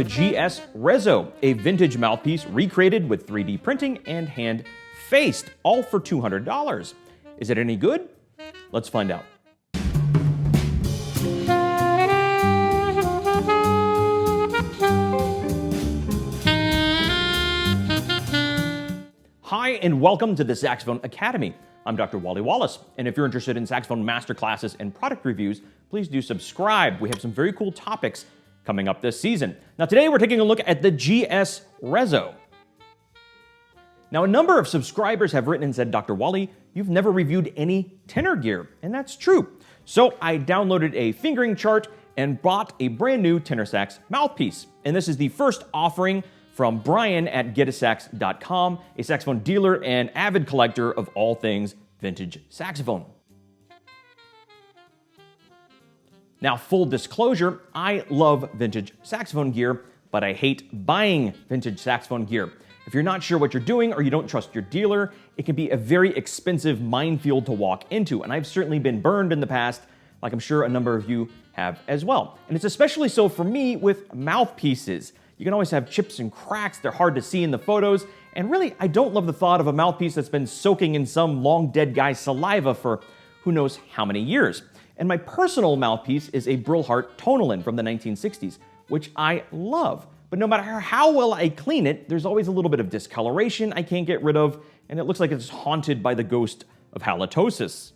the GS Reso, a vintage mouthpiece recreated with 3D printing and hand faced, all for $200. Is it any good? Let's find out. Hi, and welcome to the Saxophone Academy. I'm Dr. Wally Wallace, and if you're interested in saxophone masterclasses and product reviews, please do subscribe. We have some very cool topics coming up this season. Now today we're taking a look at the GS Reso. Now a number of subscribers have written and said, Dr. Wally, you've never reviewed any tenor gear, and that's true. So I downloaded a fingering chart and bought a brand new tenor sax mouthpiece. And this is the first offering from Brian at getasax.com, a saxophone dealer and avid collector of all things vintage saxophone. Now, full disclosure, I love vintage saxophone gear, but I hate buying vintage saxophone gear. If you're not sure what you're doing or you don't trust your dealer, it can be a very expensive minefield to walk into, and I've certainly been burned in the past, like I'm sure a number of you have as well. And it's especially so for me with mouthpieces. You can always have chips and cracks, they're hard to see in the photos, and really, I don't love the thought of a mouthpiece that's been soaking in some long dead guy's saliva for who knows how many years. And my personal mouthpiece is a Brillhart Tonalin from the 1960s, which I love. But no matter how well I clean it, there's always a little bit of discoloration I can't get rid of, and it looks like it's haunted by the ghost of halitosis.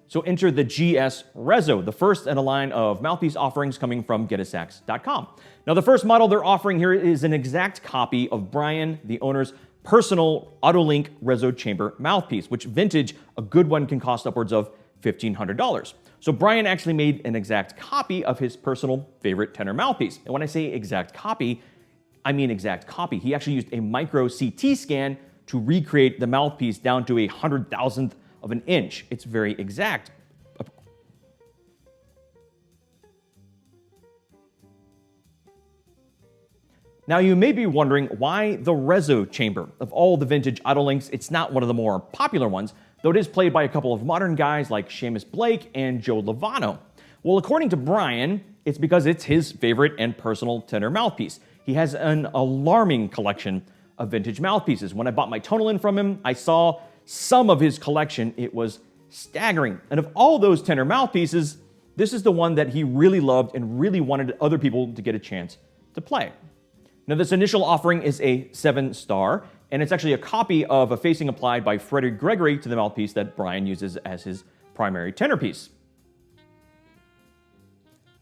So enter the GS Reso, the first in a line of mouthpiece offerings coming from getasax.com. Now the first model they're offering here is an exact copy of Brian, the owner's personal Otto Link Reso chamber mouthpiece, which vintage, a good one can cost upwards of $1,500. So Brian actually made an exact copy of his personal favorite tenor mouthpiece. And when I say exact copy, I mean exact copy. He actually used a micro CT scan to recreate the mouthpiece down to 100,000th of an inch. It's very exact. Now you may be wondering why the Reso chamber. Of all the vintage Otto Links, it's not one of the more popular ones, though it is played by a couple of modern guys like Seamus Blake and Joe Lovano. Well, according to Brian, it's because it's his favorite and personal tenor mouthpiece. He has an alarming collection of vintage mouthpieces. When I bought my Tonalin from him, I saw some of his collection. It was staggering. And of all those tenor mouthpieces, this is the one that he really loved and really wanted other people to get a chance to play. Now this initial offering is a 7-star, and it's actually a copy of a facing applied by Freddie Gregory to the mouthpiece that Brian uses as his primary tenor piece.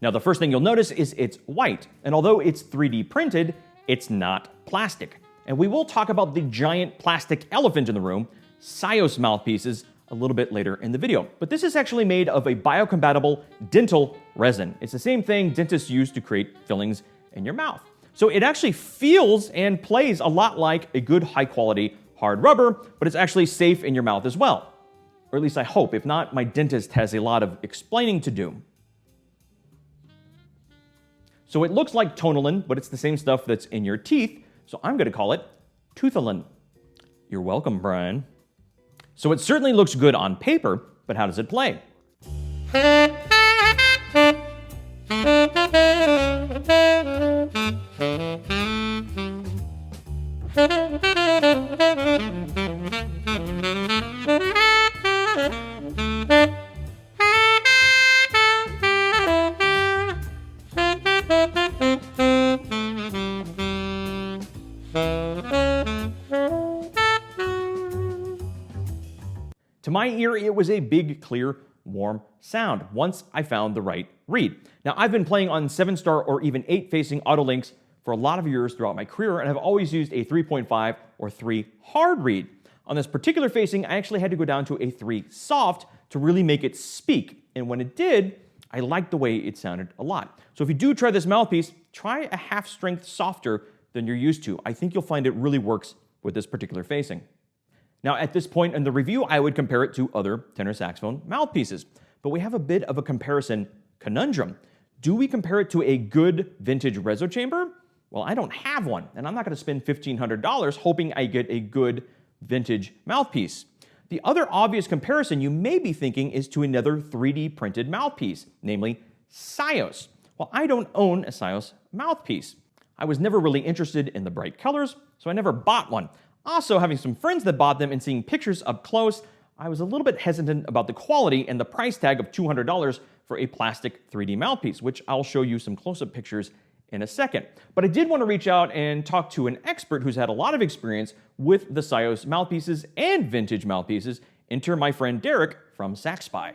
Now the first thing you'll notice is it's white, and although it's 3D printed, it's not plastic. And we will talk about the giant plastic elephant in the room, Sios mouthpieces, a little bit later in the video. But this is actually made of a biocompatible dental resin. It's the same thing dentists use to create fillings in your mouth. So it actually feels and plays a lot like a good high quality hard rubber, but it's actually safe in your mouth as well. Or at least I hope. If not, my dentist has a lot of explaining to do. So it looks like Tonalin, but it's the same stuff that's in your teeth, so I'm gonna call it Toothalin. You're welcome, Brian. So it certainly looks good on paper, but how does it play? To my ear, it was a big, clear, warm sound once I found the right reed. Now, I've been playing on 7-star or even 8-facing Otto Links for a lot of years throughout my career, and I've always used a 3.5 or 3 hard reed. On this particular facing, I actually had to go down to a 3 soft to really make it speak, and when it did, I liked the way it sounded a lot. So if you do try this mouthpiece, try a half strength softer than you're used to. I think you'll find it really works with this particular facing. Now, at this point in the review, I would compare it to other tenor saxophone mouthpieces, but we have a bit of a comparison conundrum. Do we compare it to a good vintage Reso chamber? Well, I don't have one, and I'm not going to spend $1,500 hoping I get a good vintage mouthpiece. The other obvious comparison you may be thinking is to another 3D printed mouthpiece, namely Sios. Well, I don't own a Saxophone mouthpiece. I was never really interested in the bright colors, so I never bought one. Also, having some friends that bought them and seeing pictures up close, I was a little bit hesitant about the quality and the price tag of $200 for a plastic 3D mouthpiece, which I'll show you some close-up pictures in a second. But I did want to reach out and talk to an expert who's had a lot of experience with the Saxophone mouthpieces and vintage mouthpieces. Enter my friend Derek from SaxSpy.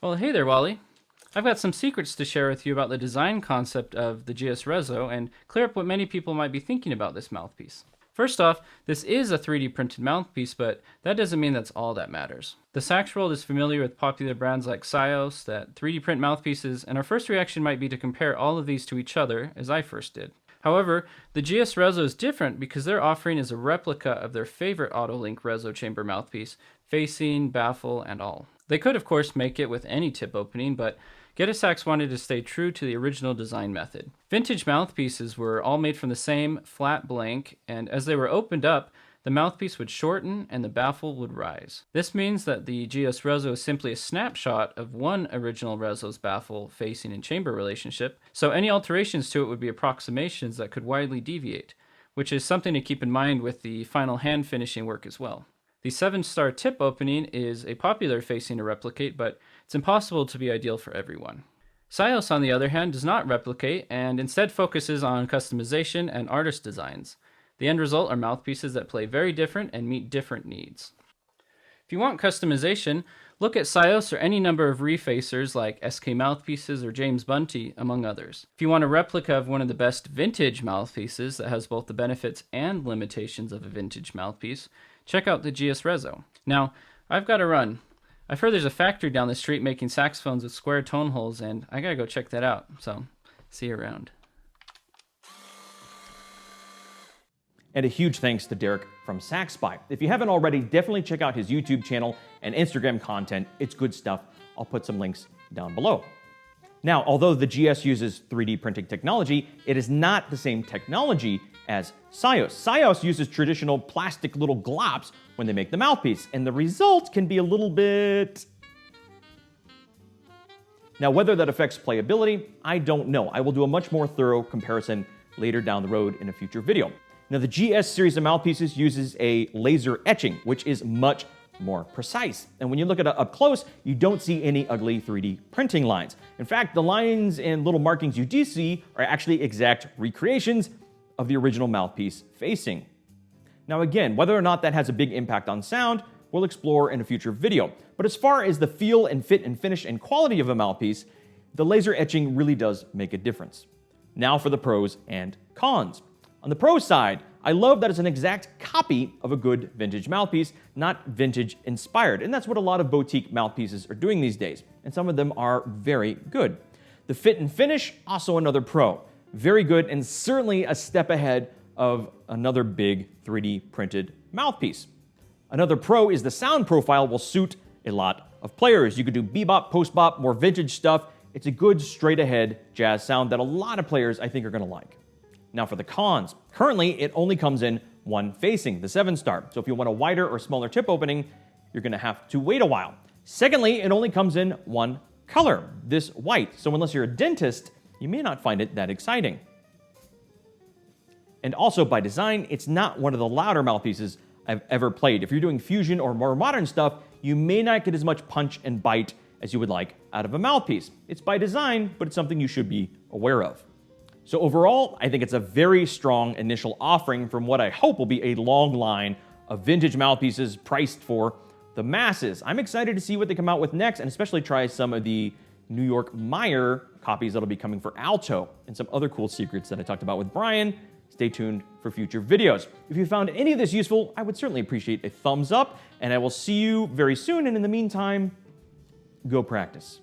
Well, hey there, Wally. I've got some secrets to share with you about the design concept of the GS Reso and clear up what many people might be thinking about this mouthpiece. First off, this is a 3D printed mouthpiece, but that doesn't mean that's all that matters. The sax world is familiar with popular brands like Saxophone that 3D print mouthpieces, and our first reaction might be to compare all of these to each other, as I first did. However, the GS Reso is different because their offering is a replica of their favorite Otto Link Reso chamber mouthpiece, facing, baffle, and all. They could, of course, make it with any tip opening, but Sax wanted to stay true to the original design method. Vintage mouthpieces were all made from the same flat blank, and as they were opened up, the mouthpiece would shorten and the baffle would rise. This means that the GS Reso is simply a snapshot of one original Reso's baffle, facing, and chamber relationship, so any alterations to it would be approximations that could widely deviate, which is something to keep in mind with the final hand finishing work as well. The 7-star tip opening is a popular facing to replicate, but it's impossible to be ideal for everyone. Saxophone, on the other hand, does not replicate and instead focuses on customization and artist designs. The end result are mouthpieces that play very different and meet different needs. If you want customization, look at Saxophone or any number of refacers like SK Mouthpieces or James Bunty, among others. If you want a replica of one of the best vintage mouthpieces that has both the benefits and limitations of a vintage mouthpiece, check out the GS Reso. Now, I've got to run. I've heard there's a factory down the street making saxophones with square tone holes, and I gotta go check that out, so see you around. And a huge thanks to Derek from SaxSpy. If you haven't already, definitely check out his YouTube channel and Instagram content. It's good stuff. I'll put some links down below. Now, although the GS uses 3D printing technology, it is not the same technology as Saxophone. Saxophone uses traditional plastic little glops when they make the mouthpiece, and the result can be a little bit... Now, whether that affects playability, I don't know. I will do a much more thorough comparison later down the road in a future video. Now, the GS series of mouthpieces uses a laser etching, which is much more precise. And when you look at it up close, you don't see any ugly 3D printing lines. In fact, the lines and little markings you do see are actually exact recreations of the original mouthpiece facing. Now again, whether or not that has a big impact on sound, we'll explore in a future video. But as far as the feel and fit and finish and quality of a mouthpiece, the laser etching really does make a difference. Now for the pros and cons. On the pro side, I love that it's an exact copy of a good vintage mouthpiece, not vintage inspired. And that's what a lot of boutique mouthpieces are doing these days. And some of them are very good. The fit and finish, also another pro. Very good and certainly a step ahead of another big 3D printed mouthpiece. Another pro is the sound profile will suit a lot of players. You could do bebop, post-bop, more vintage stuff. It's a good straight ahead jazz sound that a lot of players I think are going to like. Now for the cons. Currently, it only comes in one facing, the 7-star. So if you want a wider or smaller tip opening, you're going to have to wait a while. Secondly, it only comes in one color, this white. So unless you're a dentist, you may not find it that exciting. And also by design, it's not one of the louder mouthpieces I've ever played. If you're doing fusion or more modern stuff, you may not get as much punch and bite as you would like out of a mouthpiece. It's by design, but it's something you should be aware of. So overall, I think it's a very strong initial offering from what I hope will be a long line of vintage mouthpieces priced for the masses. I'm excited to see what they come out with next, and especially try some of the New York Meyer copies that'll be coming for alto and some other cool secrets that I talked about with Brian. Stay tuned for future videos. If you found any of this useful, I would certainly appreciate a thumbs up, and I will see you very soon. And in the meantime, go practice.